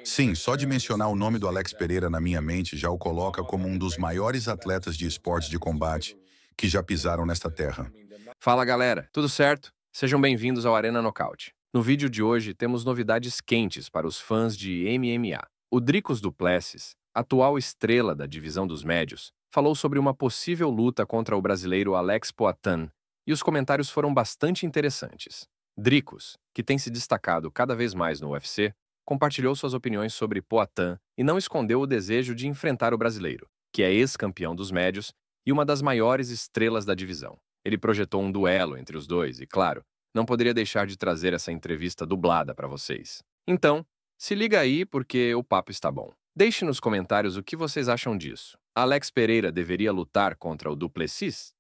Sim, só de mencionar o nome do Alex Pereira na minha mente já o coloca como um dos maiores atletas de esportes de combate que já pisaram nesta terra. Fala galera, tudo certo? Sejam bem-vindos ao Arena Nocaute. No vídeo de hoje temos novidades quentes para os fãs de MMA. O Dricus du Plessis, atual estrela da divisão dos médios, falou sobre uma possível luta contra o brasileiro Alex Poatan e os comentários foram bastante interessantes. Dricus, que tem se destacado cada vez mais no UFC, compartilhou suas opiniões sobre Poatan e não escondeu o desejo de enfrentar o brasileiro, que é ex-campeão dos médios e uma das maiores estrelas da divisão. Ele projetou um duelo entre os dois e, claro, não poderia deixar de trazer essa entrevista dublada para vocês. Então, se liga aí porque o papo está bom. Deixe nos comentários o que vocês acham disso. Alex Pereira deveria lutar contra o Duplessis?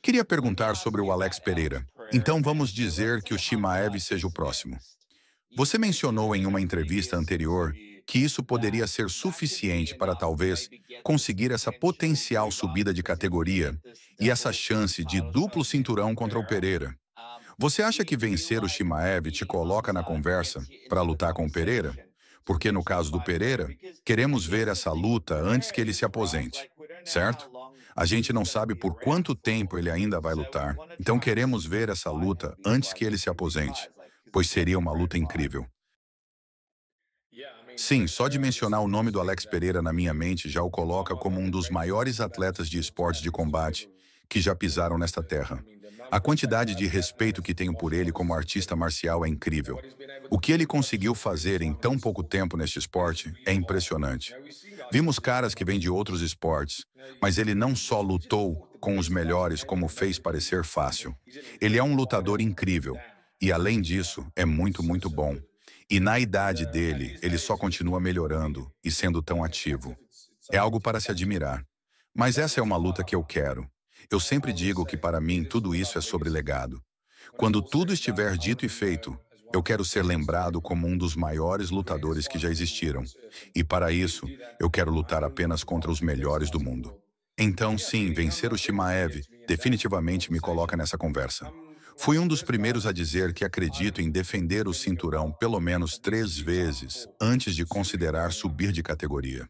Queria perguntar sobre o Alex Pereira. Então vamos dizer que o Chimaev seja o próximo. Você mencionou em uma entrevista anterior que isso poderia ser suficiente para talvez conseguir essa potencial subida de categoria e essa chance de duplo cinturão contra o Pereira. Você acha que vencer o Chimaev te coloca na conversa para lutar com o Pereira? Porque no caso do Pereira, queremos ver essa luta antes que ele se aposente, certo? A gente não sabe por quanto tempo ele ainda vai lutar, então queremos ver essa luta antes que ele se aposente, pois seria uma luta incrível. Sim, só de mencionar o nome do Alex Pereira na minha mente já o coloca como um dos maiores atletas de esportes de combate que já pisaram nesta terra. A quantidade de respeito que tenho por ele como artista marcial é incrível. O que ele conseguiu fazer em tão pouco tempo neste esporte é impressionante. Vimos caras que vêm de outros esportes, mas ele não só lutou com os melhores como fez parecer fácil. Ele é um lutador incrível e, além disso, é muito, muito bom. E na idade dele, ele só continua melhorando e sendo tão ativo. É algo para se admirar. Mas essa é uma luta que eu quero. Eu sempre digo que para mim tudo isso é sobre legado. Quando tudo estiver dito e feito, eu quero ser lembrado como um dos maiores lutadores que já existiram. E para isso, eu quero lutar apenas contra os melhores do mundo. Então, sim, vencer o Chimaev definitivamente me coloca nessa conversa. Fui um dos primeiros a dizer que acredito em defender o cinturão pelo menos 3 vezes antes de considerar subir de categoria.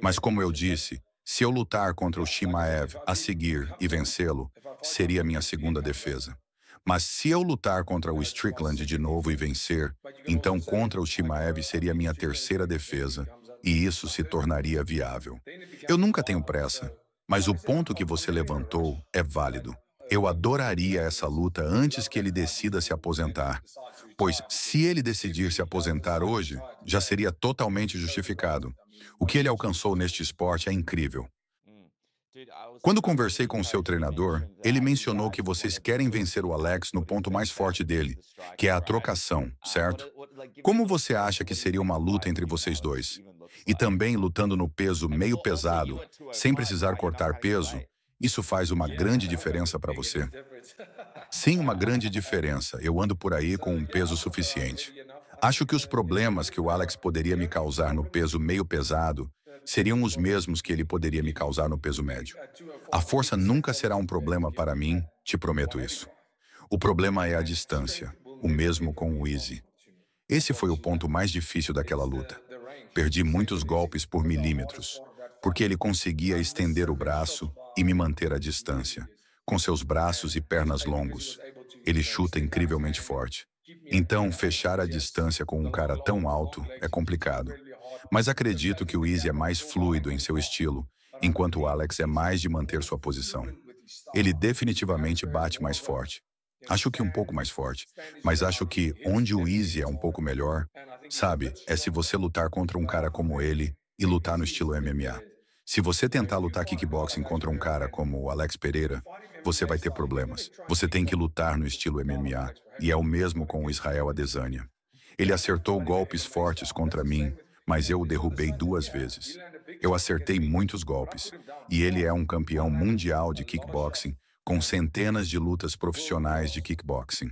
Mas como eu disse, se eu lutar contra o Chimaev a seguir e vencê-lo, seria minha segunda defesa. Mas se eu lutar contra o Strickland de novo e vencer, então contra o Chimaev seria minha terceira defesa, e isso se tornaria viável. Eu nunca tenho pressa, mas o ponto que você levantou é válido. Eu adoraria essa luta antes que ele decida se aposentar, pois se ele decidir se aposentar hoje, já seria totalmente justificado. O que ele alcançou neste esporte é incrível. Quando conversei com o seu treinador, ele mencionou que vocês querem vencer o Alex no ponto mais forte dele, que é a trocação, certo? Como você acha que seria uma luta entre vocês dois? E também lutando no peso meio pesado, sem precisar cortar peso, isso faz uma grande diferença para você? Sim, uma grande diferença. Eu ando por aí com um peso suficiente. Acho que os problemas que o Alex poderia me causar no peso meio pesado seriam os mesmos que ele poderia me causar no peso médio. A força nunca será um problema para mim, te prometo isso. O problema é a distância, o mesmo com o Easy. Esse foi o ponto mais difícil daquela luta. Perdi muitos golpes por milímetros, porque ele conseguia estender o braço e me manter à distância. Com seus braços e pernas longos, ele chuta incrivelmente forte. Então, fechar a distância com um cara tão alto é complicado. Mas acredito que o Easy é mais fluido em seu estilo, enquanto o Alex é mais de manter sua posição. Ele definitivamente bate mais forte. Acho que um pouco mais forte, mas acho que onde o Easy é um pouco melhor, sabe, é se você lutar contra um cara como ele e lutar no estilo MMA. Se você tentar lutar kickboxing contra um cara como o Alex Pereira, você vai ter problemas. Você tem que lutar no estilo MMA, e é o mesmo com o Israel Adesanya. Ele acertou golpes fortes contra mim, mas eu o derrubei 2 vezes. Eu acertei muitos golpes, e ele é um campeão mundial de kickboxing, com centenas de lutas profissionais de kickboxing.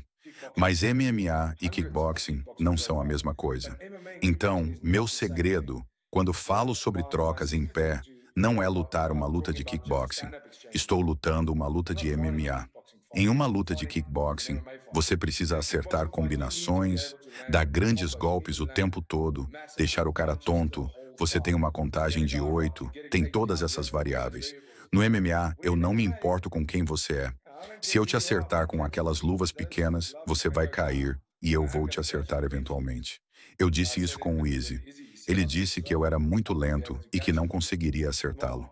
Mas MMA e kickboxing não são a mesma coisa. Então, meu segredo, quando falo sobre trocas em pé, não é lutar uma luta de kickboxing. Estou lutando uma luta de MMA. Em uma luta de kickboxing, você precisa acertar combinações, dar grandes golpes o tempo todo, deixar o cara tonto. Você tem uma contagem de 8, tem todas essas variáveis. No MMA, eu não me importo com quem você é. Se eu te acertar com aquelas luvas pequenas, você vai cair e eu vou te acertar eventualmente. Eu disse isso com o Easy. Ele disse que eu era muito lento e que não conseguiria acertá-lo.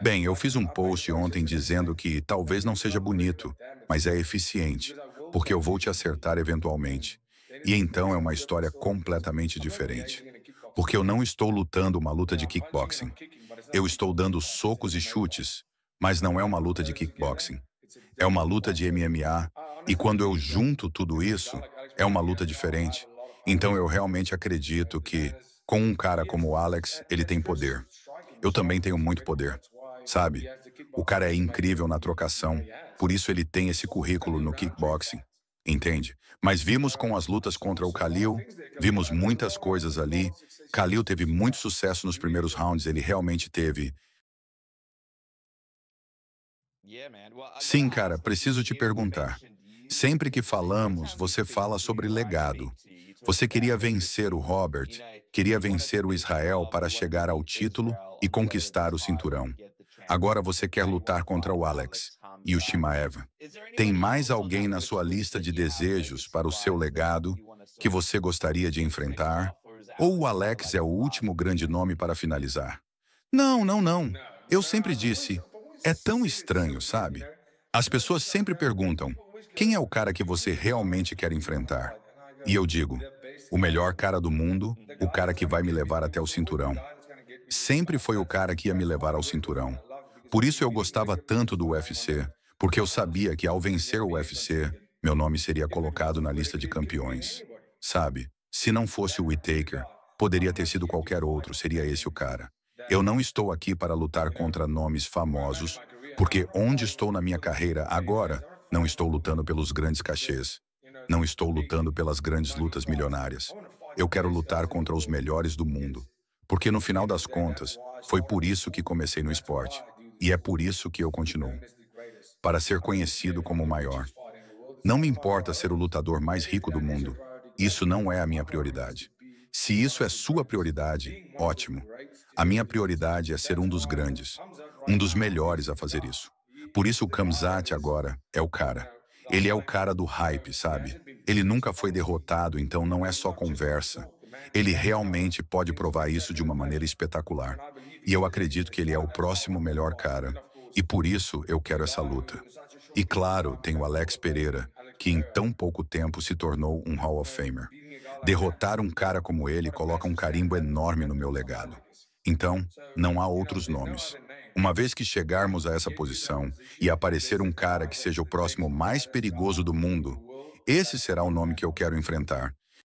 Bem, eu fiz um post ontem dizendo que talvez não seja bonito, mas é eficiente, porque eu vou te acertar eventualmente. E então é uma história completamente diferente. Porque eu não estou lutando uma luta de kickboxing. Eu estou dando socos e chutes, mas não é uma luta de kickboxing. É uma luta de MMA, e quando eu junto tudo isso, é uma luta diferente. Então eu realmente acredito que, com um cara como o Alex, ele tem poder. Eu também tenho muito poder, sabe? O cara é incrível na trocação, por isso ele tem esse currículo no kickboxing, entende? Mas vimos com as lutas contra o Khalil, vimos muitas coisas ali. Khalil teve muito sucesso nos primeiros rounds, ele realmente teve. Sim, cara, preciso te perguntar. Sempre que falamos, você fala sobre legado. Você queria vencer o Robert, queria vencer o Israel para chegar ao título e conquistar o cinturão. Agora você quer lutar contra o Alex e o Shimaev. Tem mais alguém na sua lista de desejos para o seu legado que você gostaria de enfrentar? Ou o Alex é o último grande nome para finalizar? Não, não, não. Eu sempre disse, é tão estranho, sabe? As pessoas sempre perguntam, quem é o cara que você realmente quer enfrentar? E eu digo, o melhor cara do mundo, o cara que vai me levar até o cinturão. Sempre foi o cara que ia me levar ao cinturão. Por isso eu gostava tanto do UFC, porque eu sabia que ao vencer o UFC, meu nome seria colocado na lista de campeões. Sabe, se não fosse o Whittaker, poderia ter sido qualquer outro, seria esse o cara. Eu não estou aqui para lutar contra nomes famosos, porque onde estou na minha carreira agora, não estou lutando pelos grandes cachês. Não estou lutando pelas grandes lutas milionárias. Eu quero lutar contra os melhores do mundo. Porque no final das contas, foi por isso que comecei no esporte. E é por isso que eu continuo. Para ser conhecido como o maior. Não me importa ser o lutador mais rico do mundo. Isso não é a minha prioridade. Se isso é sua prioridade, ótimo. A minha prioridade é ser um dos grandes, um dos melhores a fazer isso. Por isso o Khamzat agora é o cara. Ele é o cara do hype, sabe? Ele nunca foi derrotado, então não é só conversa. Ele realmente pode provar isso de uma maneira espetacular. E eu acredito que ele é o próximo melhor cara. E por isso eu quero essa luta. E claro, tem o Alex Pereira, que em tão pouco tempo se tornou um Hall of Famer. Derrotar um cara como ele coloca um carimbo enorme no meu legado. Então, não há outros nomes. Uma vez que chegarmos a essa posição e aparecer um cara que seja o próximo mais perigoso do mundo, esse será o nome que eu quero enfrentar.